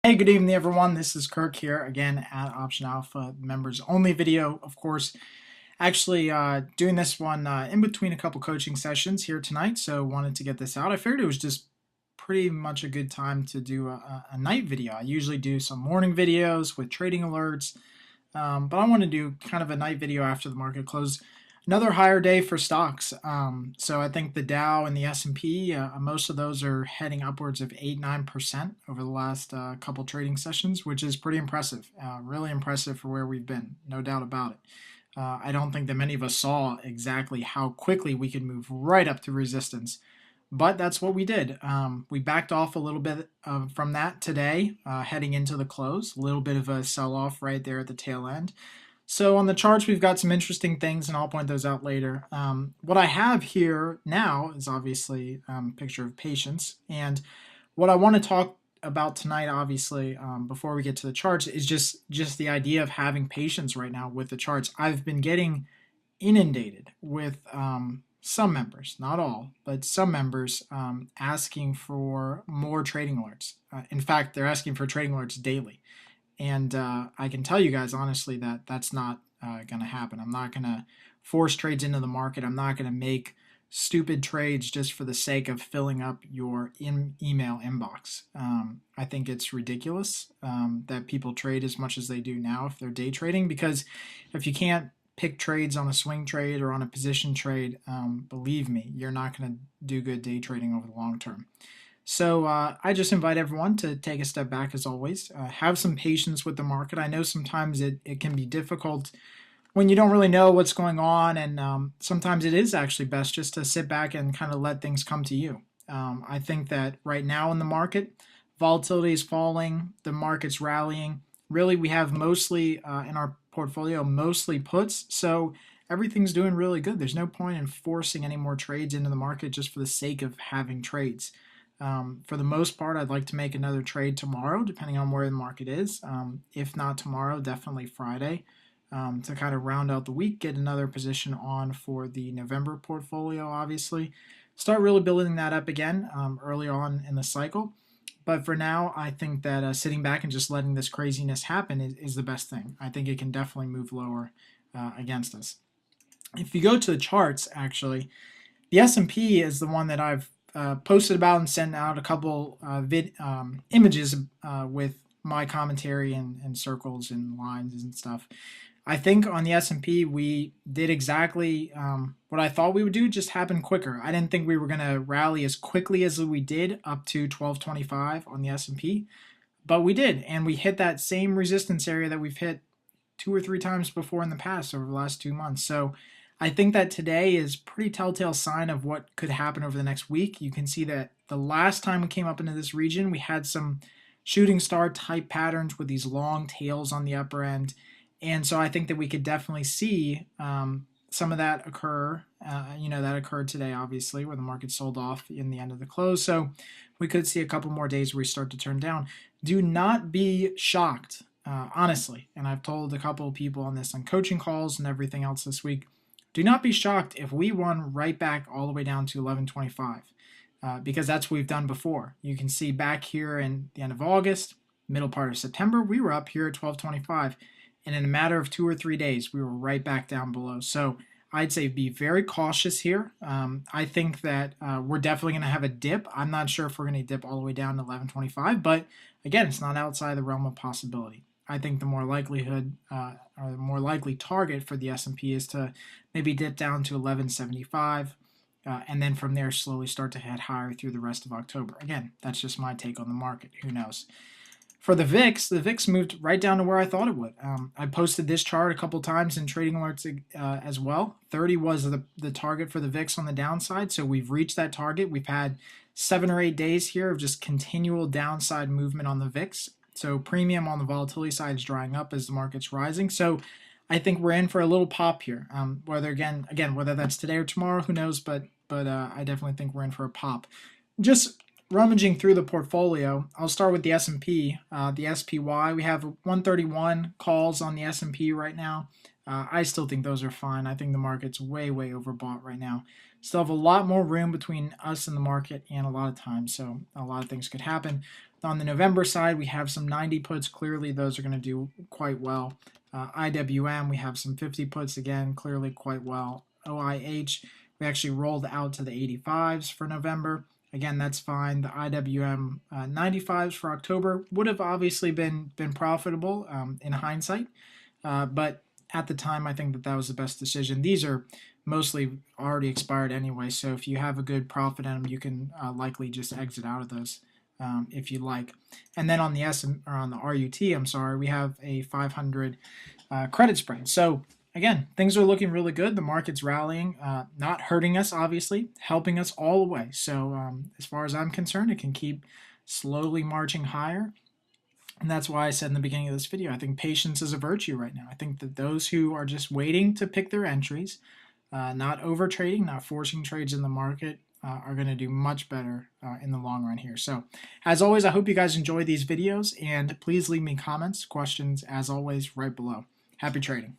Hey, good evening, everyone. This is Kirk here again at Option Alpha, members only video, of course. Actually, doing this one in between a couple coaching sessions here tonight, so wanted to get this out. I figured it was just pretty much a good time to do a night video. I usually do some morning videos with trading alerts, but I want to do kind of a night video after the market close. Another higher day for stocks. So I think the Dow and the S&P, most of those are heading upwards of 8-9% over the last couple trading sessions, which is pretty impressive. Really impressive for where we've been, no doubt about it. I don't think that many of us saw exactly how quickly we could move right up to resistance, but that's what we did. We backed off a little bit from that today, heading into the close. A little bit of a sell-off right there at the tail end. So on the charts, we've got some interesting things, and I'll point those out later. What I have here now is obviously a picture of patience. And what I want to talk about tonight, obviously, before we get to the charts, is just the idea of having patience right now with the charts. I've been getting inundated with some members, not all, but some members asking for more trading alerts. In fact, they're asking for trading alerts daily. And I can tell you guys honestly that that's not going to happen. I'm not going to force trades into the market. I'm not going to make stupid trades just for the sake of filling up your email inbox. I think it's ridiculous that people trade as much as they do now if they're day trading, because if you can't pick trades on a swing trade or on a position trade, believe me, you're not going to do good day trading over the long term. So I just invite everyone to take a step back as always. Have some patience with the market. I know sometimes it can be difficult when you don't really know what's going on, and sometimes it is actually best just to sit back and kind of let things come to you. I think that right now in the market, volatility is falling, the market's rallying. Really, we have mostly in our portfolio, mostly puts. So everything's doing really good. There's no point in forcing any more trades into the market just for the sake of having trades. For the most part, I'd like to make another trade tomorrow, depending on where the market is. If not tomorrow, definitely Friday, to kind of round out the week, get another position on for the November portfolio, obviously. Start really building that up again early on in the cycle. But for now, I think that sitting back and just letting this craziness happen is the best thing. I think it can definitely move lower against us. If you go to the charts, actually, the S&P is the one that I've posted about and sent out a couple images with my commentary and circles and lines and stuff. I think on the S&P we did exactly what I thought we would do, just happened quicker. I didn't think we were going to rally as quickly as we did up to 1225 on the S&P, but we did, and we hit that same resistance area that we've hit 2 or 3 times before in the past over the last 2 months. So I think that today is pretty telltale sign of what could happen over the next week. You can see that the last time we came up into this region, we had some shooting star type patterns with these long tails on the upper end. And so I think that we could definitely see some of that occur. That occurred today, obviously, where the market sold off in the end of the close. So we could see a couple more days where we start to turn down. Do not be shocked, honestly. And I've told a couple of people on this on coaching calls and everything else this week. Do not be shocked if we run right back all the way down to 1125, because that's what we've done before. You can see back here in the end of August, middle part of September, we were up here at 1225, and in a matter of 2 or 3 days, we were right back down below. So I'd say be very cautious here. I think that we're definitely going to have a dip. I'm not sure if we're going to dip all the way down to 1125, but again, it's not outside the realm of possibility. I think the more likelihood or the more likely target for the S&P is to maybe dip down to 1175, and then from there slowly start to head higher through the rest of October. Again, that's just my take on the market. Who knows? For the VIX moved right down to where I thought it would. I posted this chart a couple times in trading alerts as well. 30 was the target for the VIX on the downside, so we've reached that target. We've had 7 or 8 days here of just continual downside movement on the VIX. So premium on the volatility side is drying up as the market's rising. So I think we're in for a little pop here. Whether that's today or tomorrow, who knows? But I definitely think we're in for a pop. Just rummaging through the portfolio, I'll start with the S&P, the SPY. We have 131 calls on the S&P right now. I still think those are fine. I think the market's way overbought right now. Still have a lot more room between us and the market and a lot of time, so a lot of things could happen. On the November side, we have some 90 puts. Clearly, those are going to do quite well. IWM, we have some 50 puts again, clearly quite well. OIH, we actually rolled out to the 85s for November. Again, that's fine. The IWM 95s for October would have obviously been profitable in hindsight, but at the time, I think that was the best decision. These are mostly already expired anyway, so if you have a good profit in them, you can likely just exit out of those if you like. And then on the on the RUT, I'm sorry, we have a 500 credit spread. So again, things are looking really good. The market's rallying, not hurting us, obviously, helping us all the way. So as far as I'm concerned, it can keep slowly marching higher. And that's why I said in the beginning of this video, I think patience is a virtue right now. I think that those who are just waiting to pick their entries, not over trading, not forcing trades in the market, are going to do much better in the long run here. So as always, I hope you guys enjoy these videos, and please leave me comments, questions, as always, right below. Happy trading.